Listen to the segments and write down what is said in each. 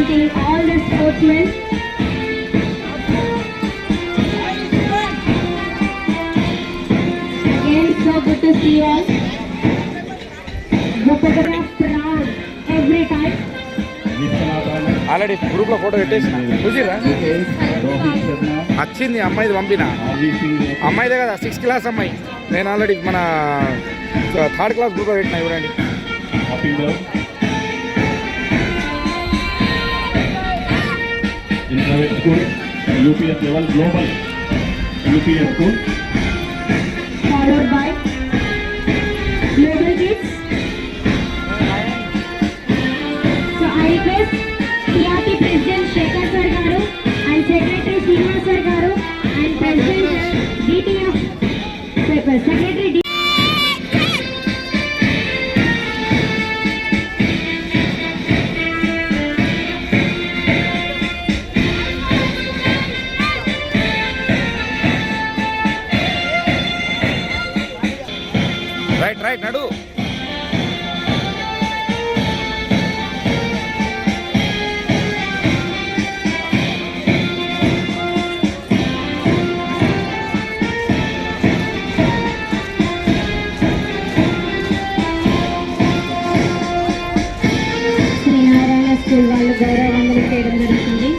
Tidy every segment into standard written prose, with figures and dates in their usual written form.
representing all the sportsmen. Again, so good to see you all. The photograph proud every time. Already గ్రూప్లో photo పెట్టేసిన చూసిరా వచ్చింది అమ్మాయిది పంపిన అమ్మాయిదే కదా 6th క్లాస్ అమ్మాయి నేను ఆల్రెడీ మన 3rd క్లాస్ గ్రూప్లో పెట్టిన చూడండి in private school, UPS level global UPS school. Followed by Global Kids. So I request CRT President Shekhar Sir Garu and Secretary Srinivas Sir Garu and President DTF Secretary D. Right నడు Sri Narayana school వాళ్ళు గౌరవందరూ చేయడం జరుగుతుంది.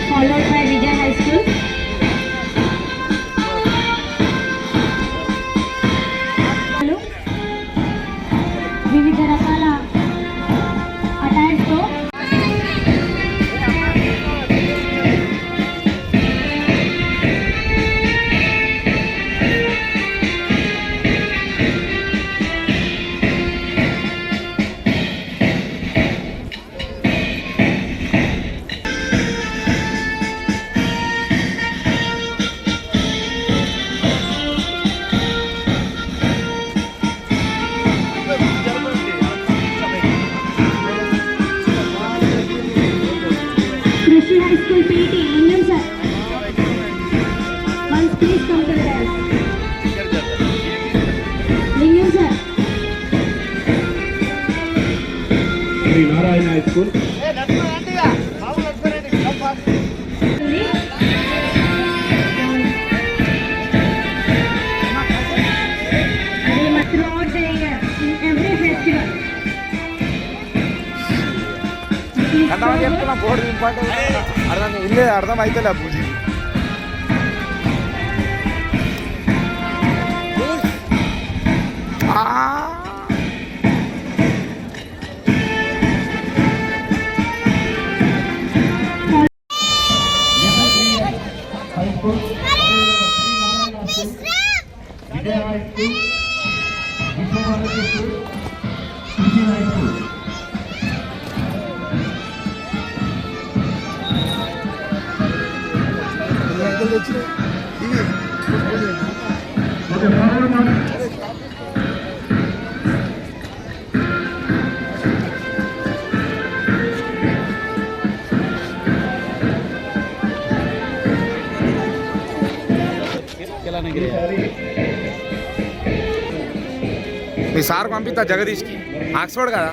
Followed by Vijay High School. వివిధ రకాల అటైర్స్తో Krishi High School PT, Lingam sir. Once please come to the desk. Lingam sir. Sri Narayana High School. They must throughout the year in every festival. అంతమంది చెప్తున్నా board important అర్థం అవుతుందా పూజ High School. Vijay High School. Vishwabharati School. Krishi High School. Okay, forward one. మీ sir పంపిస్తా జగదీష్కి Oxford కదా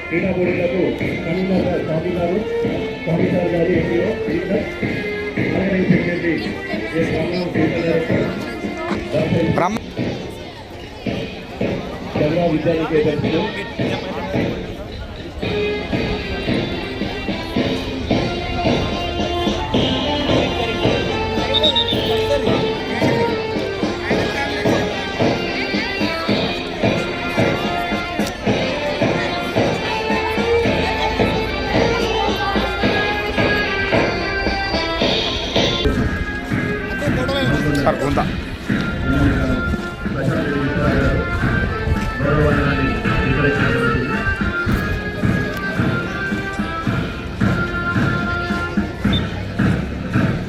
క్రీడా పోటీలకు convener స్వామి గారు MPO organising secretary బ్రహ్మ చంద్ర Vidyanikethan sir కొంత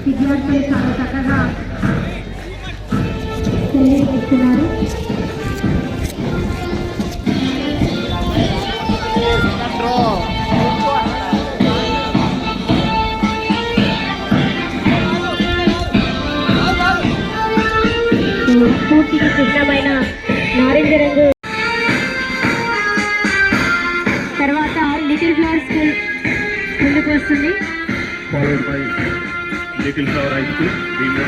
విద్యార్థులు చాలా చక్కగా తెలియజేస్తున్నారు. కృష్ణమైన నారింజ రంగు. తర్వాత లిటిల్ ఫ్లవర్ స్కూల్ ముందుకు వస్తుంది. followed by Little Flower High School, Bhimla.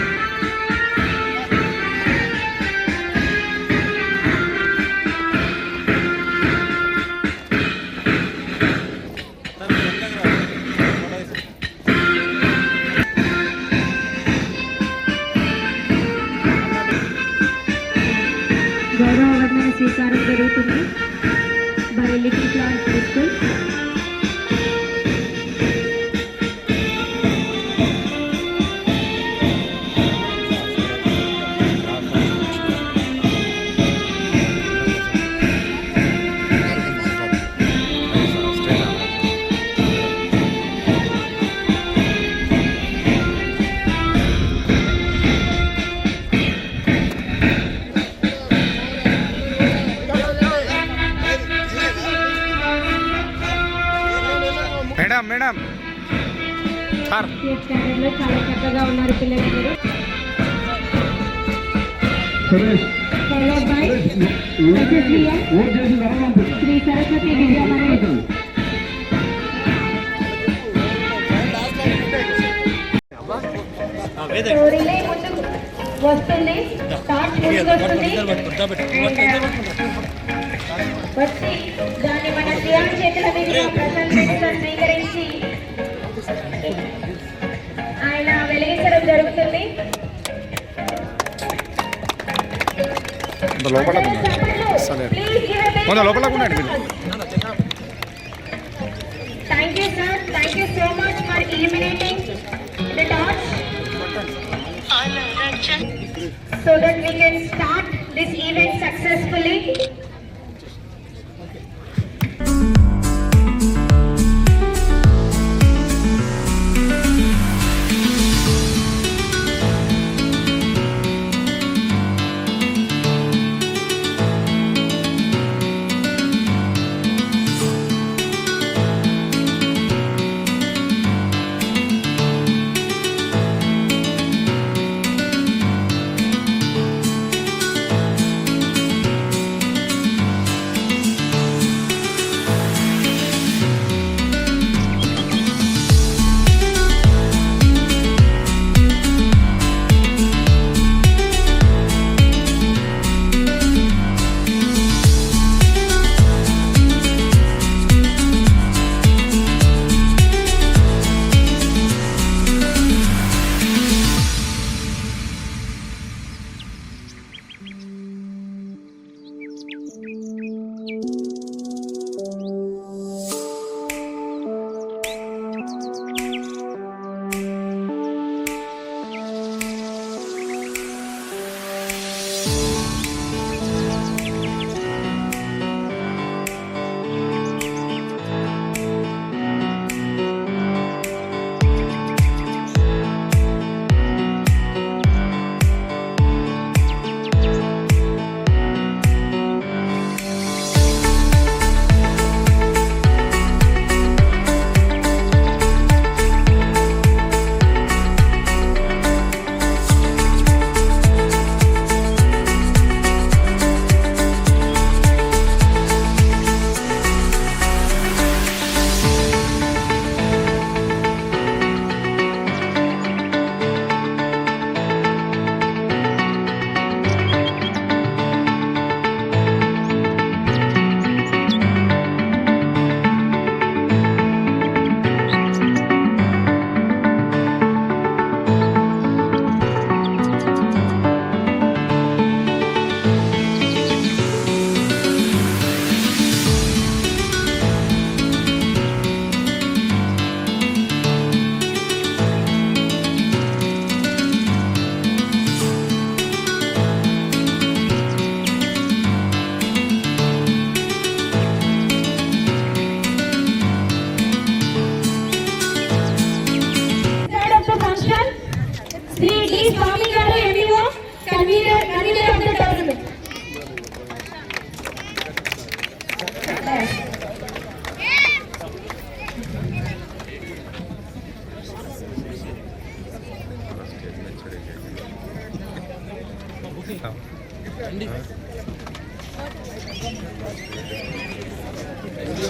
గౌరవవందన స్వీకారం జరుగుతుంది by little flower school. Madam madam sir లో చాలా చక్కగా ఉన్నారు పిల్లలందరూ. సురేష్ ఫాలోడ్ బై శ్రీ సరస్వతి విద్యాలయం. రిలే ముందుకు వస్తుంది, టార్చ్ ముందుకు వస్తుంది. వచ్చి దాన్ని మన శ్రీయాన్ చేతుల మీదుగా ప్రశాంతంగా స్వీకరించి ఆయన వెలిగించడం జరుగుతుంది. లోపల ఉండండి మీరు. Thank you sir, thank you so much for illuminating the torch so that we can start this event successfully.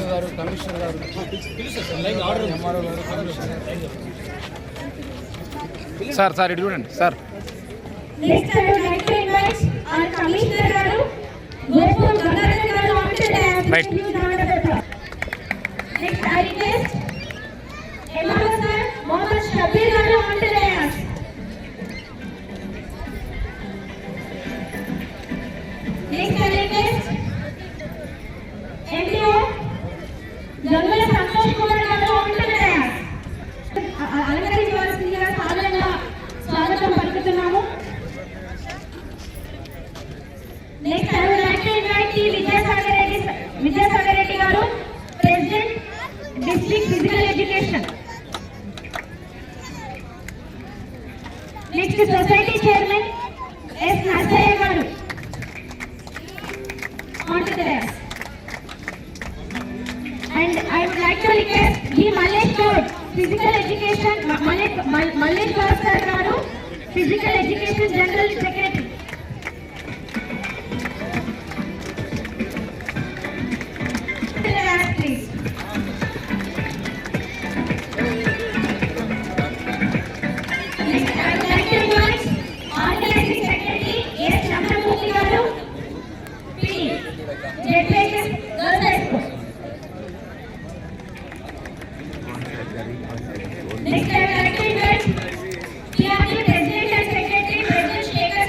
గారు కమిషనర్ గారు ఎంఆర్ఓ గారు కమిషనర్ సార్ ఇటు చూడండి sir. Next, I would like to invite our Commissioner Garu, Gopur Gangadhar Garu onto the dais. Right. Huge round of applause. Next, I request MRO Sir, Mohammad Shabir Garu onto the dais. Next, I request MDO, Jangal Santosh Kumar Garu onto the dais. అలంకరించవలసిందిగా సాధారణంగా స్వాగతం పలుకుతున్నాము. Next, I would like to invite T. Vidyasagar Reddy Garu, President, District Physical Education. Next, Society Chairman, S. Narsaya Garu, onto the dais. And I would like to request D. Mallesh Garu, Physical Education, Mallesh Garu Garu, Physical Education General Secretary. Please. Next, I would like to invite Organizing Secretary S. Chandramurthy Garu, PD, JPHS Girls High School. Next, I would like to invite PRT President and Secretary, President Shekhar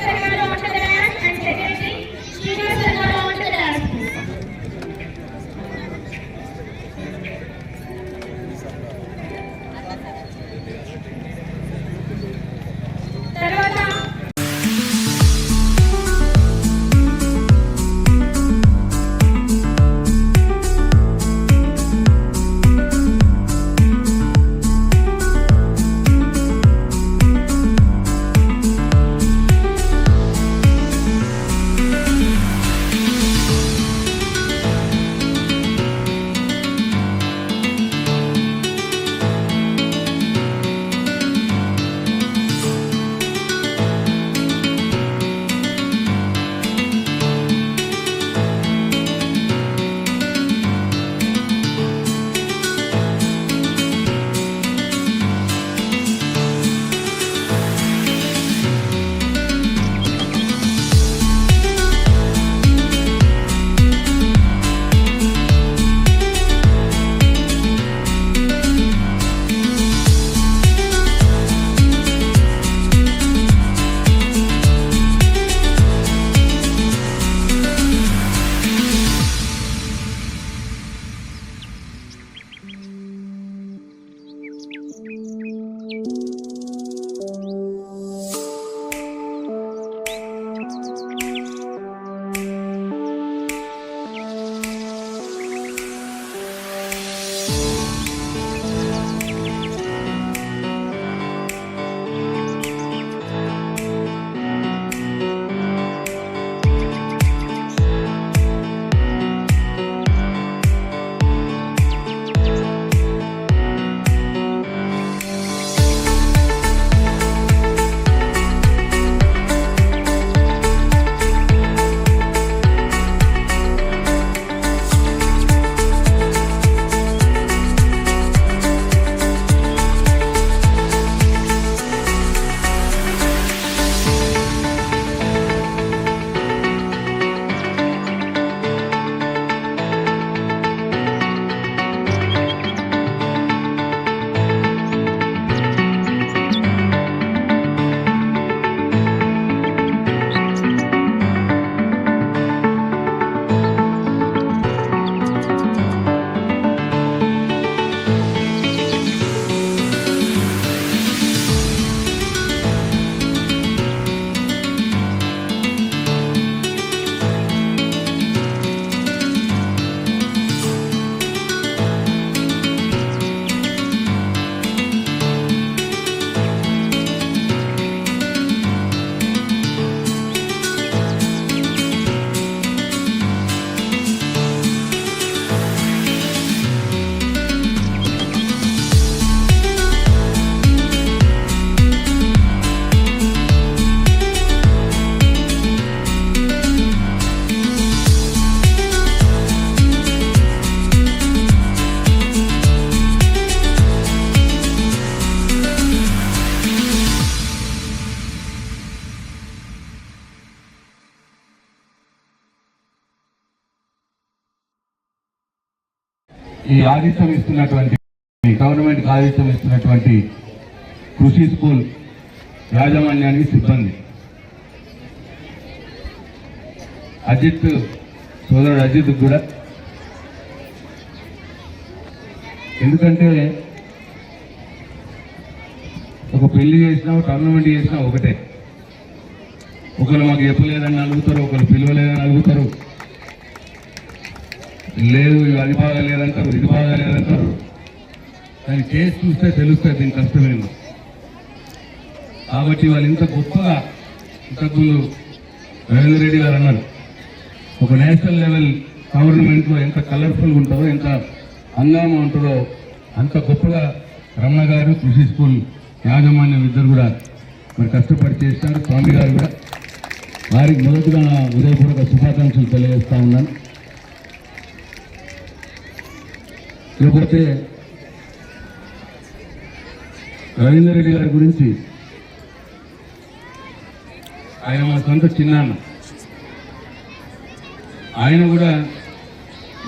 ఈ ఆతిథ్యం ఇస్తున్నటువంటి government ఆతిథ్యం ఇస్తున్నటువంటి కృషి school యాజమాన్యానికి సిబ్బంది, అజిత్ సోదరుడు అజిత్ కూడా, ఎందుకంటే ఒక పెళ్లి చేసినా టోర్నమెంట్ చేసినా ఒకటే. ఒకరు మాకు చెప్పలేదని అడుగుతారు, ఒకరు పిలవలేదని అడుగుతారు, లేదు అది బాగా లేదంటారు, ఇది బాగా లేదంటారు. కానీ చేసి చూస్తే తెలుస్తుంది దీని కష్టమేమో. కాబట్టి వాళ్ళు ఇంత గొప్పగా ఇంతకుముందు రవీంద్ర రెడ్డి గారు అన్నారు, ఒక నేషనల్ లెవెల్ టోర్నమెంట్లో ఎంత కలర్ఫుల్గా ఉంటుందో, ఎంత అందంగా ఉంటుందో అంత గొప్పగా రమణ గారు కృషి స్కూల్ యాజమాన్యం ఇద్దరు కూడా మరి కష్టపడి చేస్తారు. స్వామి గారు కూడా వారికి మొదటిగా నా ఉదయపూర్వక శుభాకాంక్షలు తెలియజేస్తా ఉన్నాను. లేకపోతే రవీంద్ర రెడ్డి గారి గురించి, ఆయన మా సొంత చిన్నాన్న, ఆయన కూడా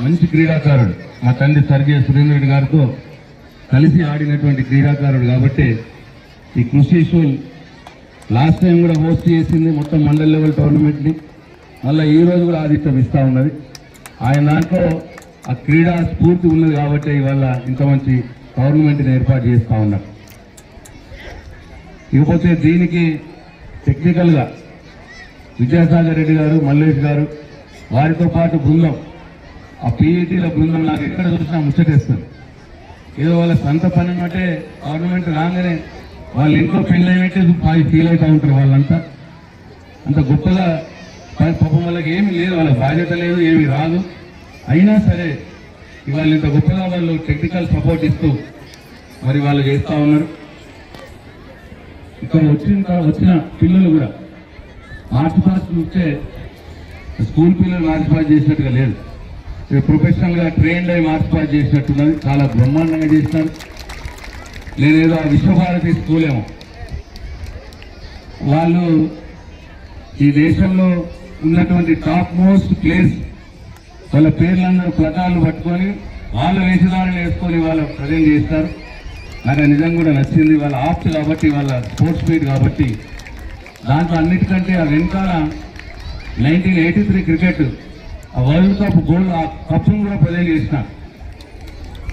మంచి క్రీడాకారుడు. మా తండ్రి స్వర్గీయ సురేంద్ర రెడ్డి గారితో కలిసి ఆడినటువంటి క్రీడాకారుడు. కాబట్టి ఈ కృషి స్కూల్ లాస్ట్ టైం కూడా హోస్ట్ చేసింది మొత్తం మండల్ లెవెల్ టోర్నమెంట్ని, మళ్ళీ ఈ రోజు కూడా ఆతిథ్యం ఇస్తూ ఉన్నది. ఆయన దాంట్లో ఆ క్రీడా స్ఫూర్తి ఉన్నది కాబట్టి ఇవాళ ఇంత మంచి టోర్నమెంట్ని ఏర్పాటు చేస్తూ ఉన్నారు. ఇకపోతే దీనికి టెక్నికల్గా విద్యాసాగర్ రెడ్డి గారు, మల్లేష్ గారు, వారితో పాటు బృందం, ఆ పీఈటీల బృందం నాకు ఎక్కడ చూసినా ముచ్చటేస్తుంది. ఏదో వాళ్ళ సొంత పని అంటే గవర్నమెంట్ రాగానే వాళ్ళ ఇంట్లో పెళ్ళి అయినట్టే ఫీల్ అవుతూ ఉంటారు. వాళ్ళంతా అంత గొప్పగా పాపం వాళ్ళకి ఏమీ లేదు, వాళ్ళ బాధ్యత లేదు, ఏమీ రాదు. అయినా సరే ఇవాళ ఇంత గొప్పగా వాళ్ళు టెక్నికల్ సపోర్ట్ ఇస్తూ మరి వాళ్ళు చేస్తూ ఉన్నారు. ఇక్కడ వచ్చిన పిల్లలు కూడా మార్చ్ పాస్ట్ చూస్తే స్కూల్ పిల్లలు మార్చ్ పాస్ చేసినట్టుగా లేదు, ప్రొఫెషనల్గా ట్రైన్డ్ అయి మార్చ్ పాస్ చేసినట్టున్నది. చాలా బ్రహ్మాండంగా చేసినారు. నేనేదో ఆ విశ్వభారతి స్కూల్ ఏమో, వాళ్ళు ఈ దేశంలో ఉన్నటువంటి టాప్ మోస్ట్ ప్లేస్, వాళ్ళ పేర్లందరూ ప్లకార్లు పట్టుకొని వాళ్ళ వేషధారణ వేసుకొని వాళ్ళు ప్రజెంట్ చేస్తారు. నాకు నిజంగా కూడా నచ్చింది. వాళ్ళ ఆర్ట్ కాబట్టి, వాళ్ళ స్పోర్ట్స్ మీట్ కాబట్టి. దాంట్లో అన్నిటికంటే ఆ వెనకాల 1983 క్రికెట్ ఆ వరల్డ్ కప్ గోల్డ్, ఆ కప్పును కూడా ప్రజెంట్ చేసినారు.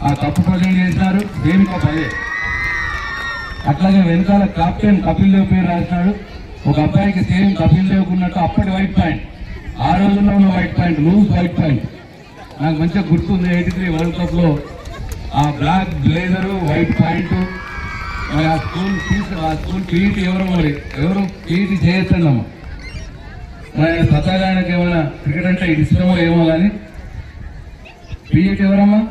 ఆ కప్పు ప్రజెంట్ చేసినారు, సేమ్ కప్ అదే. అట్లాగే వెనకాల కెప్టెన్ కపిల్ దేవ్ పేరు రాసినాడు. ఒక అబ్బాయికి సేమ్ కపిల్ దేవ్ ఉన్నట్టు అప్పటి వైట్ పాయింట్, ఆ రోజుల్లో ఉన్న white point, loose white point నాకు మంచిగా గుర్తుంది. 83 వరల్డ్ కప్ లో ఆ బ్లాక్ బ్లేజరు, వైట్ పాయింట్. మరి ఆ స్కూల్ పీఈటీ ఎవరు పీఈటీ చేయొచ్చండమ్మ. మరి సత్తాగా ఆయనకి ఏమైనా క్రికెట్ అంటే ఇష్టమో ఏమో కానీ పీఈటీ ఎవరమ్మా?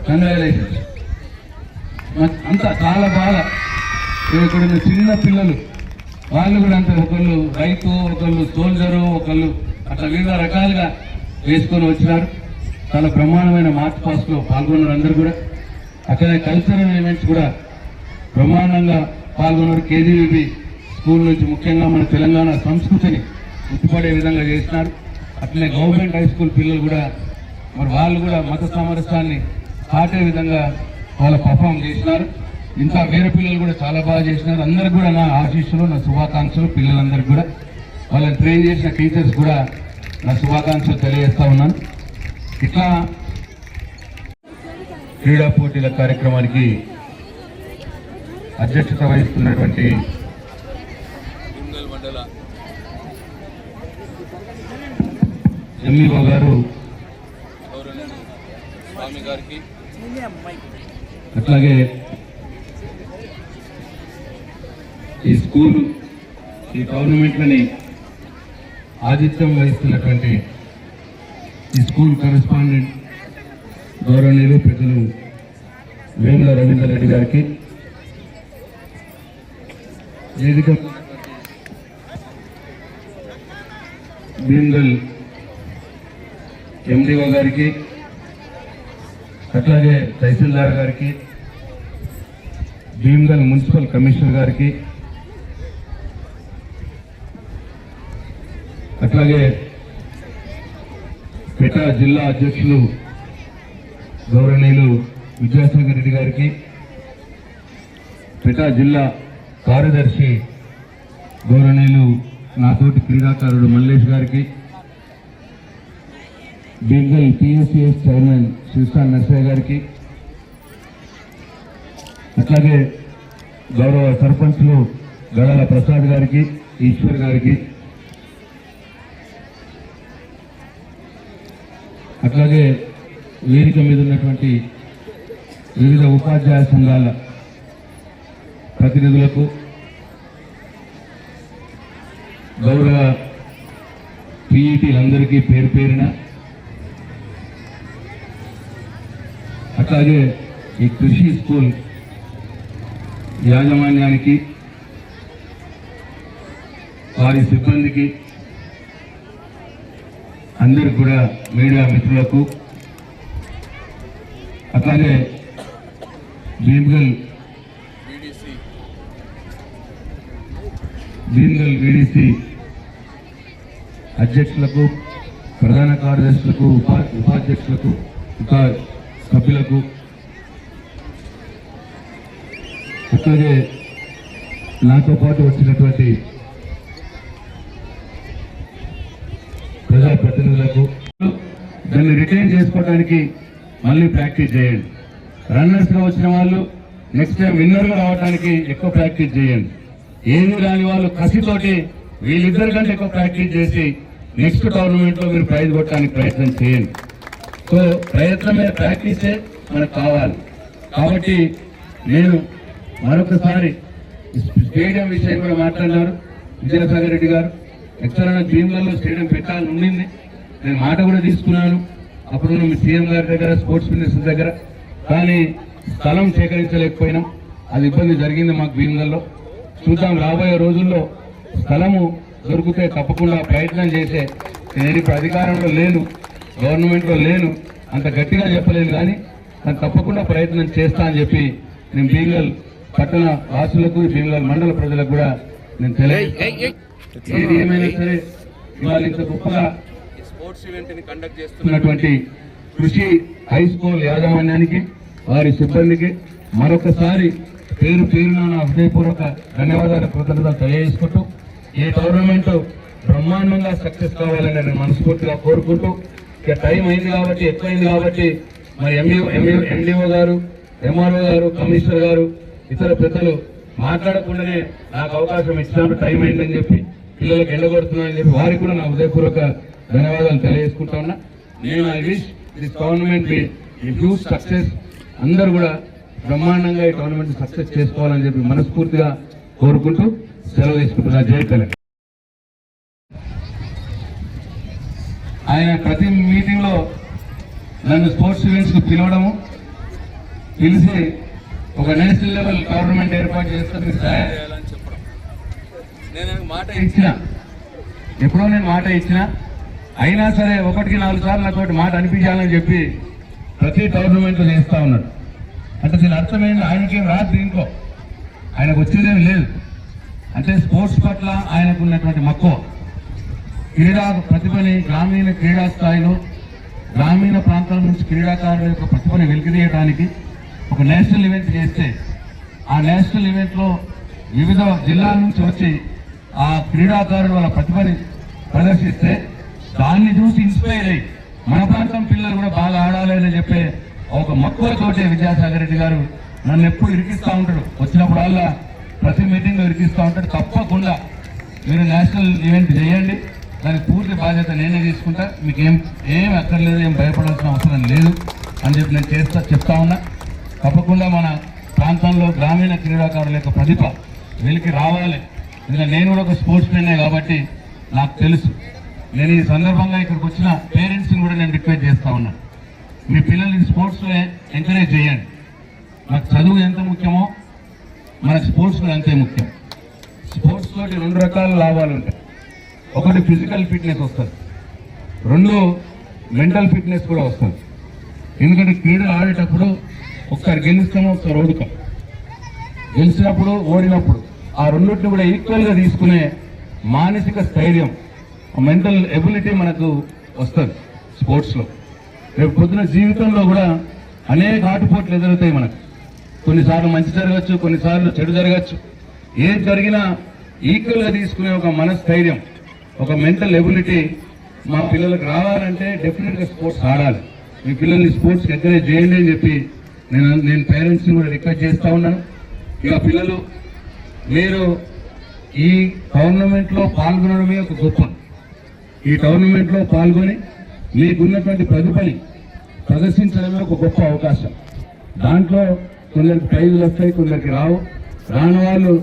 కంగ్రాచులేషన్స్. అంతా చాలా బాగా ఇక్కడ చిన్న పిల్లలు వాళ్ళు కూడా అంతే, ఒకళ్ళు రైతు, ఒకళ్ళు సోల్జరు, ఒకళ్ళు అట్లా వివిధ రకాలుగా వేసుకొని వచ్చినారు. చాలా బ్రహ్మాండమైన మార్చ్ పాస్ట్ లో పాల్గొన్నారు అందరూ కూడా. అట్లనే కల్చరల్ ఈవెంట్స్ కూడా బ్రహ్మాండంగా పాల్గొన్నారు. కేజీబీబీ స్కూల్ నుంచి ముఖ్యంగా మన తెలంగాణ సంస్కృతిని ఉట్టిపడే విధంగా చేసినారు. అట్లనే గవర్నమెంట్ హై స్కూల్ పిల్లలు కూడా మరి వాళ్ళు కూడా మత సామరస్యాన్ని చాటే విధంగా వాళ్ళు పర్ఫామ్ చేసినారు. ఇంకా వేరే పిల్లలు కూడా చాలా బాగా చేసినారు. అందరికి కూడా నా ఆశీస్సులు, నా శుభాకాంక్షలు. పిల్లలందరికీ కూడా వాళ్ళని ట్రైన్ చేసిన టీచర్స్ కూడా నా శుభాకాంక్షలు తెలియజేస్తా ఉన్నాను. ఇట్లా క్రీడా పోటీల కార్యక్రమానికి అధ్యక్షత వహిస్తున్నటువంటి ఎంఈఓ గారు, అట్లాగే ఈ స్కూల్ ఈ టోర్నమెంట్లని ఆతిథ్యం వహిస్తున్నటువంటి ఈ స్కూల్ కరెస్పాండెంట్ గౌరవనీయులు పెద్దలు వేముల రవీంద్ర రెడ్డి గారికి, వేదిక భీమ్గల్ ఎండిఓ గారికి, అట్లాగే తహసీల్దార్ గారికి, భీమ్గల్ మున్సిపల్ కమిషనర్ గారికి, అట్లాగే పేట జిల్లా అధ్యక్షులు గౌరవనీయులు విద్యాసాగర్ రెడ్డి గారికి, పెటా జిల్లా కార్యదర్శి గౌరవనీయులు నాతోటి క్రీడాకారుడు మల్లేష్ గారికి, బీర్గల్ పిఎస్సిఎస్ చైర్మన్ శ్రీస్థాన్ నర్సయ్య గారికి, అట్లాగే గౌరవ సర్పంచ్లు గడాల ప్రసాద్ గారికి, ఈశ్వర్ గారికి, అట్లాగే వేదిక మీద ఉన్నటువంటి వివిధ ఉపాధ్యాయ సంఘాల ప్రతినిధులకు, గౌరవ పీఈటీలందరికీ పేరు పేరున, అట్లాగే ఈ కృషి స్కూల్ యాజమాన్యానికి, వారి సిబ్బందికి, అందరికి కూడా మీడియా మిత్రులకు, అట్లాగే భీమ్గల్ వీడీసీ అధ్యక్షులకు, ప్రధాన కార్యదర్శులకు, ఉపాధ్యక్షులకు, సభ్యులకు, అట్లాగే నాతో పాటు వచ్చినటువంటి ప్రజాప్రతినిధులకు, దాన్ని రిటైన్ చేసుకోవడానికి మళ్ళీ ప్రాక్టీస్ చేయండి. రన్నర్స్గా వచ్చిన వాళ్ళు నెక్స్ట్ టైం విన్నర్గా రావడానికి ఎక్కువ ప్రాక్టీస్ చేయండి. ఏది రాని వాళ్ళు కసితోటి వీళ్ళిద్దరి కంటే ఎక్కువ ప్రాక్టీస్ చేసి నెక్స్ట్ టోర్నమెంట్లో మీరు ప్రైజ్ కొట్టడానికి ప్రయత్నం చేయండి. సో ప్రయత్నమే ప్రాక్టీసే మనకు కావాలి. కాబట్టి నేను మరొకసారి స్టేడియం విషయం కూడా మాట్లాడినారు విద్యాసాగర్ రెడ్డి గారు. ఎక్స్ట్రా భీమ్గల్లో స్టేడియం పెట్టాలని ఉండింది, నేను మాట కూడా తీసుకున్నాను అప్పుడు మీ సీఎం గారి దగ్గర, స్పోర్ట్స్ మినిస్టర్ దగ్గర. కానీ స్థలం సేకరించలేకపోయినాం, అది ఇబ్బంది జరిగింది మాకు భీమ్గల్లో. చూద్దాం రాబోయే రోజుల్లో స్థలము దొరికితే తప్పకుండా ప్రయత్నం చేసే, నేను ఇప్పుడు అధికారంలో లేను, గవర్నమెంట్లో లేను, అంత గట్టిగా చెప్పలేను, కానీ నేను తప్పకుండా ప్రయత్నం చేస్తా అని చెప్పి నేను భీమ్గల్ పట్టణ వాసులకు, భీమ్గల్ మండల ప్రజలకు కూడా నేను ఏది ఏమైనా సరే ఇవాళ ఇంత గొప్పగా స్పోర్ట్స్ ఈవెంట్ ని కండక్ట్ చేస్తున్నటువంటి కృషి హై స్కూల్ యాజమాన్యానికి, వారి సిబ్బందికి మరొకసారి పేరు పేరున నా హృదయపూర్వక ధన్యవాదాలు, కృతజ్ఞతలు తెలియజేసుకుంటూ, ఈ టోర్నమెంట్ బ్రహ్మాండంగా సక్సెస్ కావాలని నేను మనస్ఫూర్తిగా కోరుకుంటూ, ఇక టైం అయింది కాబట్టి, ఎక్కువైంది కాబట్టి మరి ఎండిఓ గారు, ఎంఆర్ఓ గారు, కమిషనర్ గారు, ఇతర పెద్దలు మాట్లాడకుండానే నాకు అవకాశం ఇచ్చినప్పుడు టైం అయిందని చెప్పి, పిల్లలకు ఎండగొడుతున్నానని చెప్పి వారికి కూడా నా హృదయపూర్వక ధన్యవాదాలు తెలియజేసుకుంటా ఉన్నా. నేను I wish this tournament be huge success. అందరూ కూడా బ్రహ్మాండంగా ఈ టోర్నమెంట్ సక్సెస్ చేసుకోవాలని చెప్పి మనస్ఫూర్తిగా కోరుకుంటూ సెలవు తీసుకుంటున్నా. జై తెలంగాణ. ఆయన ప్రతి మీటింగ్ లో నన్ను స్పోర్ట్స్ ఈవెంట్స్ కు పిలిచి ఒక నేషనల్ లెవెల్ టోర్నమెంట్ ఏర్పాటు చేస్తాను చెప్పడం. నేను మాట ఇచ్చిన, ఎప్పుడో నేను మాట ఇచ్చిన, అయినా సరే 1-4 సార్లు నాతోటి మాట అనిపించాలని చెప్పి ప్రతి టోర్నమెంట్ చేస్తా ఉన్నాడు. అంటే దీని అర్థమైంది, ఆయనకేం రాదు దీంట్లో, ఆయనకు వచ్చేదేమి లేదు. అంటే స్పోర్ట్స్ పట్ల ఆయనకు ఉన్నటువంటి మక్కువ, క్రీడా ప్రతిభని గ్రామీణ క్రీడా స్థాయిలో, గ్రామీణ ప్రాంతాల నుంచి క్రీడాకారుల యొక్క ప్రతిభని వెలికితీయడానికి ఒక నేషనల్ ఈవెంట్ చేస్తే, ఆ నేషనల్ ఈవెంట్లో వివిధ జిల్లాల నుంచి వచ్చి ఆ క్రీడాకారులు వాళ్ళ ప్రతిభని ప్రదర్శిస్తే దాన్ని చూసి ఇన్స్పైర్ అయ్యి మన ప్రాంతం పిల్లలు కూడా బాగా ఆడాలి అని చెప్పే ఒక మక్కువతోటే విద్యాసాగర్ రెడ్డి గారు నన్ను ఎప్పుడు ఇరికిస్తూ ఉంటాడు. వచ్చినప్పుడల్లా ప్రతి మీటింగ్లో ఇరికిస్తూ ఉంటాడు. తప్పకుండా మీరు నేషనల్ ఈవెంట్ చేయండి, దానికి పూర్తి బాధ్యత నేనే తీసుకుంటా, మీకు ఏం అక్కర్లేదు, ఏం భయపడాల్సిన అవసరం లేదు అని చెప్పి నేను చెప్తా ఉన్నా. తప్పకుండా మన ప్రాంతంలో గ్రామీణ క్రీడాకారుల యొక్క ప్రతిభ వెలికి రావాలి. ఎందుకంటే నేను కూడా ఒక స్పోర్ట్స్ మెన్నే కాబట్టి నాకు తెలుసు. నేను ఈ సందర్భంగా ఇక్కడికి వచ్చిన పేరెంట్స్ని కూడా నేను రిక్వెస్ట్ చేస్తా ఉన్నా, మీ పిల్లల్ని స్పోర్ట్స్లో ఎంకరేజ్ చేయండి. మనకు చదువు ఎంత ముఖ్యమో మనకు స్పోర్ట్స్ కూడా అంతే ముఖ్యం. స్పోర్ట్స్ తోటి 2 రకాల లాభాలు ఉంటాయి. ఒకటి ఫిజికల్ ఫిట్నెస్ వస్తుంది, 2 మెంటల్ ఫిట్నెస్ కూడా వస్తుంది. ఎందుకంటే క్రీడలు ఆడేటప్పుడు ఒకసారి గెలుస్తామో ఒకసారి ఓడుతాం. గెలిచినప్పుడు ఓడినప్పుడు ఆ రెండింటిని కూడా ఈక్వల్గా తీసుకునే మానసిక స్థైర్యం, మెంటల్ ఎబిలిటీ మనకు వస్తుంది స్పోర్ట్స్లో. రేపు పొద్దున జీవితంలో కూడా అనేక ఆటుపోట్లు ఎదురవుతాయి మనకు. కొన్నిసార్లు మంచి జరగచ్చు, కొన్నిసార్లు చెడు జరగచ్చు. ఏది జరిగినా ఈక్వల్గా తీసుకునే ఒక మనస్థైర్యం, ఒక మెంటల్ ఎబిలిటీ మా పిల్లలకు రావాలంటే డెఫినెట్గా స్పోర్ట్స్ ఆడాలి. మీ పిల్లల్ని స్పోర్ట్స్కి ఎంకరేజ్ చేయండి అని చెప్పి నేను పేరెంట్స్ని కూడా రిక్వెస్ట్ చేస్తూ ఉన్నాను. ఇక పిల్లలు మీరు ఈ టోర్నమెంట్లో పాల్గొనడమే ఒక గొప్ప. ఈ టోర్నమెంట్లో పాల్గొని మీకున్నటువంటి ప్రతిభని ప్రదర్శించడమే ఒక గొప్ప అవకాశం. దాంట్లో కొందరికి ప్రైజులు వస్తాయి, కొందరికి రావు. రాని వాళ్ళు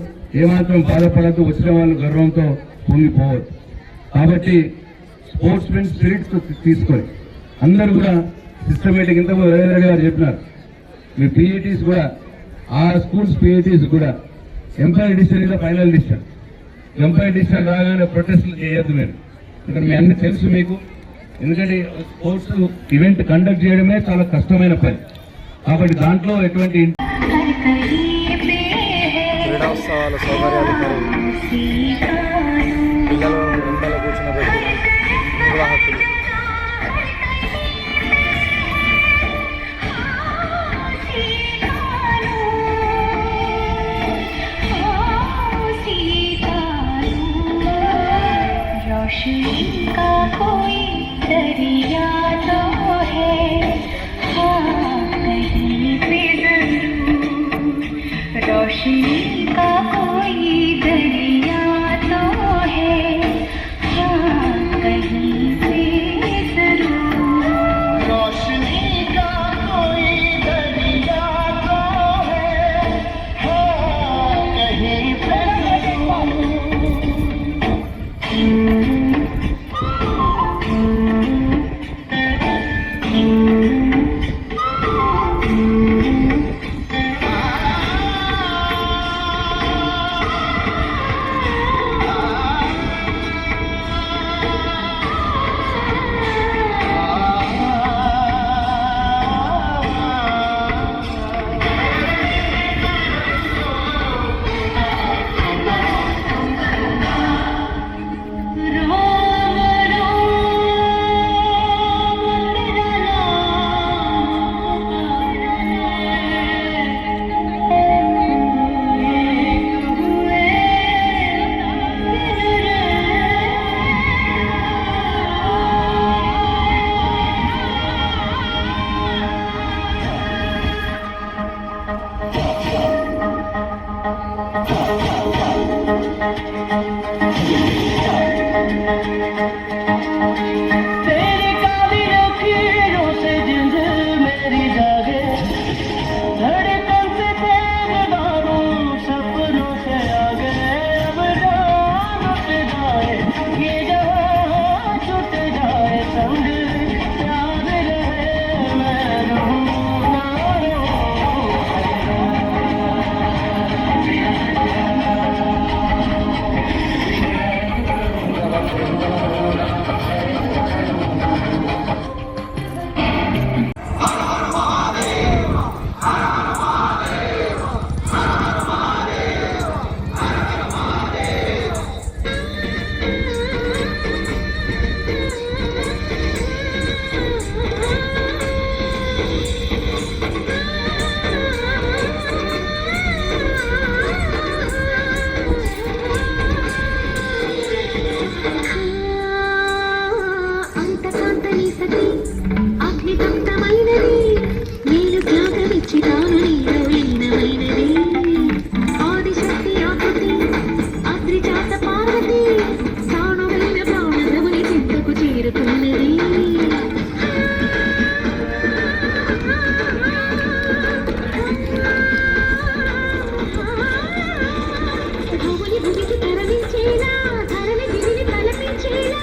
ఏమాత్రం బాధపడద్దు, వచ్చిన వాళ్ళు గర్వంతో పొంగిపోవద్దు. కాబట్టి స్పోర్ట్స్ మెన్ స్పిరిట్ తీసుకొని అందరూ కూడా సిస్టమేటిక్, ఇంతకు రవీంద్ర గారు చెప్పినారు, మీ పీఈటీస్ కూడా ఆ స్కూల్స్ పీఈటీస్ కూడా ఎంపైర్ డిసిషన్ ఇలా ఫైనల్ డిసిషన్. ఎంపైర్ డిసిషన్ రాగానే ప్రొటెస్ట్లు చేయొద్దు మీరు, ఇక్కడ మీ అన్ని తెలుసు మీకు. ఎందుకంటే స్పోర్ట్స్ ఈవెంట్ కండక్ట్ చేయడమే చాలా కష్టమైన పని. కాబట్టి దాంట్లో ఎటువంటి క్రీడోత్సవాల సౌకర్యాలు పిల్లలు ఎండలో కూర్చున్నబెట్టి నిర్వాహకులు रोशनी का कोई दरिया तो है, हाँ कहीं पे जरूर। रोशनी का कोई दरिया तो है, हाँ कहीं पे जरूर। रोशनी का कोई दरिया तो है, हाँ कहीं पे जरूर। तेरी काली लकीरों से जिंद मेरी जागे, धड़कन से तेरे बाबू सपनों से आगे। अब जान उठ जाए ये जहां छूट जाए, संग याद रहे मैं रहूं ना అంతకాంతని సతి అగ్నిదగ్ధమైనది, నేను త్యాగమిచ్చి తాను నీలో లీనమైనది. ఆదిశక్తి ఆకృతి అద్రిజాత పార్వతి, ప్రాణమైన ప్రాణముని చింతకు చేరుతున్నది. భూమిని భూమికి తరలించేలా, ధరని దివిని తలపించేలా,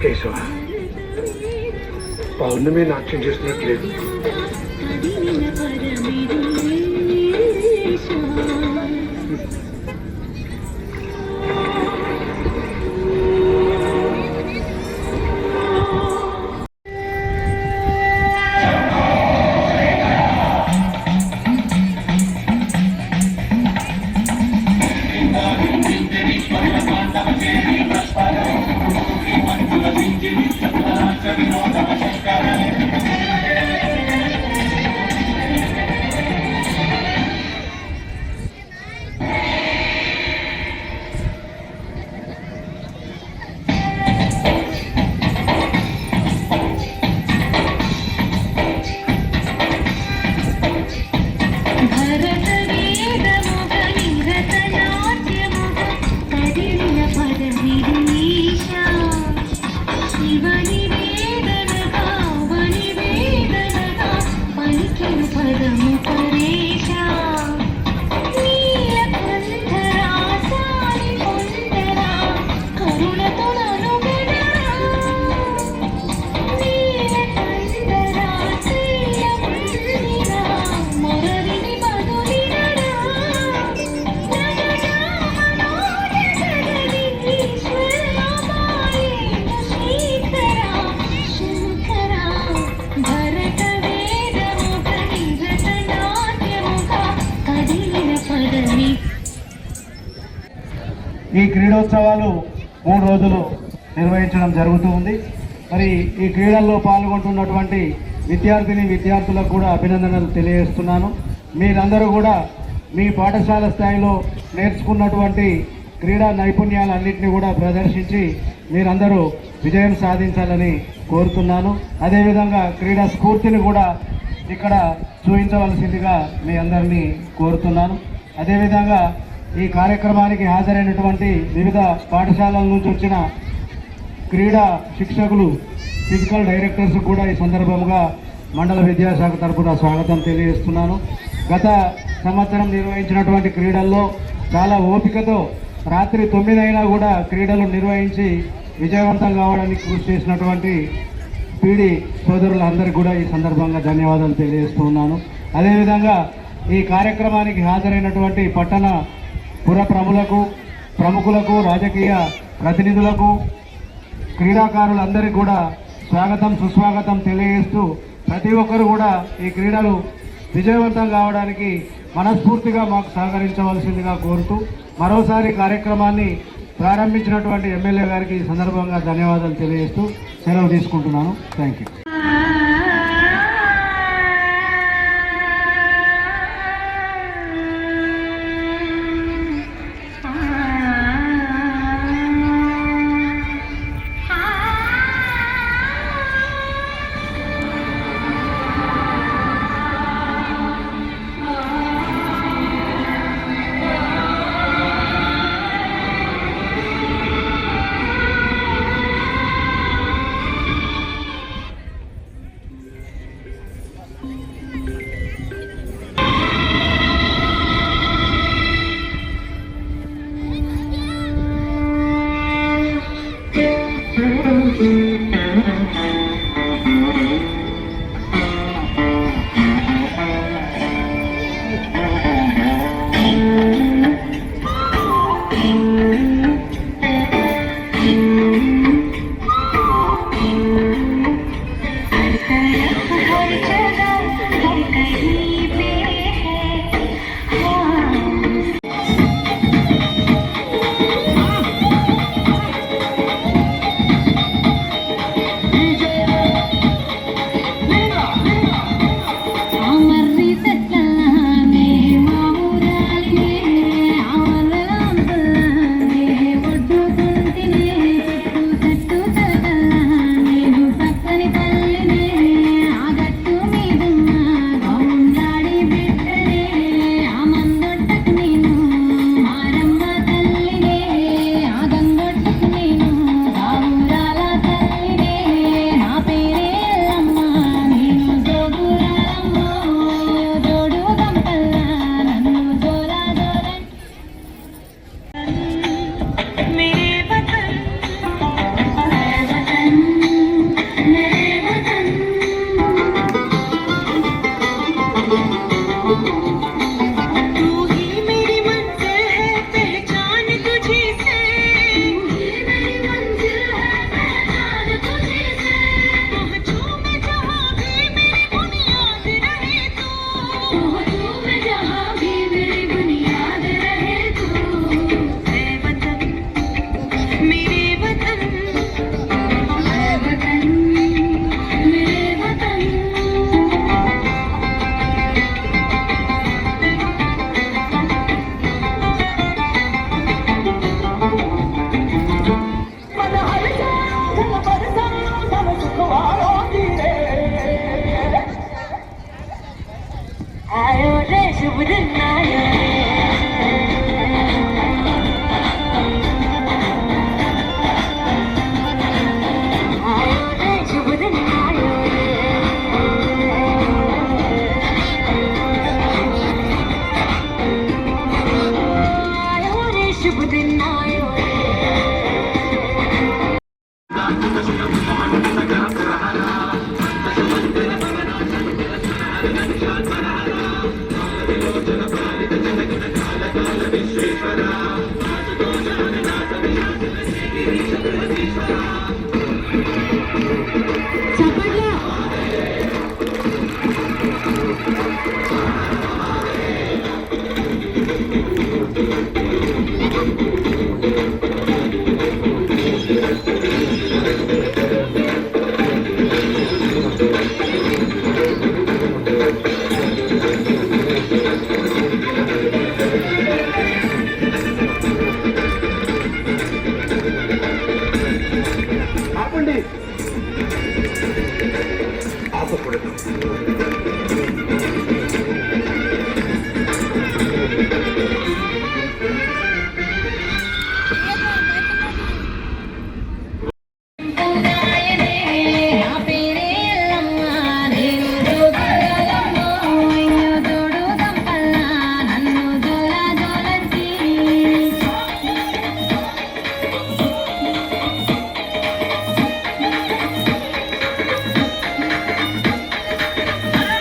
కేశవ, పౌర్ణమి నాట్యం చేస్తున్నట్లేదు. ఈ క్రీడోత్సవాలు 3 రోజులు నిర్వహించడం జరుగుతూ ఉంది. మరి ఈ క్రీడల్లో పాల్గొంటున్నటువంటి విద్యార్థులకు కూడా అభినందనలు తెలియజేస్తున్నాను. మీరందరూ కూడా మీ పాఠశాల స్థాయిలో నేర్చుకున్నటువంటి క్రీడా నైపుణ్యాలన్నింటినీ కూడా ప్రదర్శించి మీరందరూ విజయం సాధించాలని కోరుతున్నాను. అదేవిధంగా క్రీడా స్ఫూర్తిని కూడా ఇక్కడ చూపించవలసిందిగా మీ అందరినీ కోరుతున్నాను. అదేవిధంగా ఈ కార్యక్రమానికి హాజరైనటువంటి వివిధ పాఠశాలల నుంచి వచ్చిన క్రీడా శిక్షకులు, ఫిజికల్ డైరెక్టర్స్ కూడా ఈ సందర్భంగా మండల విద్యాశాఖ తరఫున స్వాగతం తెలియజేస్తున్నాను. గత సంవత్సరం నిర్వహించినటువంటి క్రీడల్లో చాలా ఓపికతో రాత్రి 9 అయినా కూడా క్రీడలు నిర్వహించి విజయవంతం కావడానికి కృషి చేసినటువంటి పీడి సోదరులందరికీ కూడా ఈ సందర్భంగా ధన్యవాదాలు తెలియజేస్తున్నాను. అదేవిధంగా ఈ కార్యక్రమానికి హాజరైనటువంటి పట్టణ పుర ప్రముఖులకు, రాజకీయ ప్రతినిధులకు, క్రీడాకారులందరికీ కూడా స్వాగతం సుస్వాగతం తెలియజేస్తూ ప్రతి ఒక్కరు కూడా ఈ క్రీడలు విజయవంతం కావడానికి మనస్ఫూర్తిగా మాకు సహకరించవలసిందిగా కోరుతూ మరోసారి కార్యక్రమాన్ని ప్రారంభించినటువంటి ఎమ్మెల్యే గారికి ఈ సందర్భంగా ధన్యవాదాలు తెలియజేస్తూ సెలవు తీసుకుంటున్నాను. Thank you. పొడదు. ఆ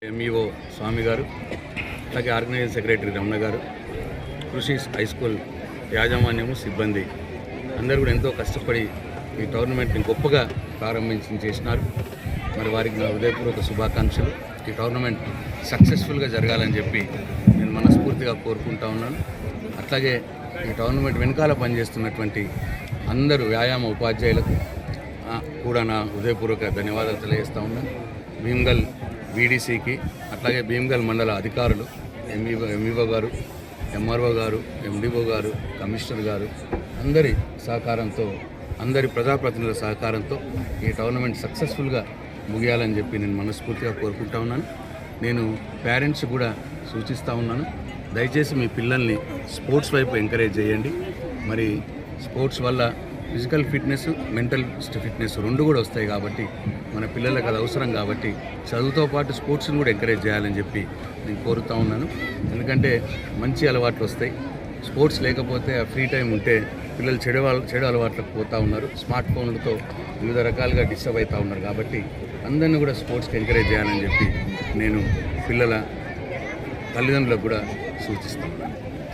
ఎంఈఓ స్వామి గారు, అలాగే ఆర్గనైజింగ్ సెక్రటరీ రమణ గారు, కృషి హై స్కూల్ యాజమాన్యము, సిబ్బంది అందరూ కూడా ఎంతో కష్టపడి ఈ టోర్నమెంట్ని గొప్పగా చేసినారు. మరి వారికి నా హృదయపూర్వక శుభాకాంక్షలు. ఈ టోర్నమెంట్ సక్సెస్ఫుల్గా జరగాలని చెప్పి నేను మనస్ఫూర్తిగా కోరుకుంటా ఉన్నాను. అట్లాగే ఈ టోర్నమెంట్ వెనకాల పనిచేస్తున్నటువంటి అందరూ వ్యాయామ ఉపాధ్యాయులకు కూడా నా హృదయపూర్వక ధన్యవాదాలు తెలియజేస్తూ ఉన్నాను. భీమ్గల్ వీడీసీకి, అట్లాగే భీమ్గల్ మండల అధికారులు, ఎంఈఓ గారు, ఎంఆర్ఓ గారు, ఎండిఓ గారు, కమిషనర్ గారు అందరి సహకారంతో, అందరి ప్రజాప్రతినిధుల సహకారంతో ఈ టోర్నమెంట్ సక్సెస్ఫుల్గా ముగియాలని చెప్పి నేను మనస్ఫూర్తిగా కోరుకుంటా ఉన్నాను. నేను పేరెంట్స్ కూడా సూచిస్తూ ఉన్నాను, దయచేసి మీ పిల్లల్ని స్పోర్ట్స్ వైపు ఎంకరేజ్ చేయండి. మరి స్పోర్ట్స్ వల్ల ఫిజికల్ ఫిట్నెస్, మెంటల్ ఫిట్నెస్ రెండు కూడా వస్తాయి కాబట్టి మన పిల్లలకు అది అవసరం. కాబట్టి చదువుతో పాటు స్పోర్ట్స్ని కూడా ఎంకరేజ్ చేయాలని చెప్పి నేను కోరుతూ ఉన్నాను. ఎందుకంటే మంచి అలవాట్లు వస్తాయి. స్పోర్ట్స్ లేకపోతే ఆ ఫ్రీ టైం ఉంటే పిల్లలు చెడు అలవాట్లకు పోతూ ఉన్నారు. స్మార్ట్ ఫోన్లతో వివిధ రకాలుగా డిస్టర్బ్ అవుతూ ఉన్నారు. కాబట్టి అందరినీ కూడా స్పోర్ట్స్కి ఎంకరేజ్ చేయాలని చెప్పి నేను పిల్లల తల్లిదండ్రులకు కూడా సూచిస్తాను.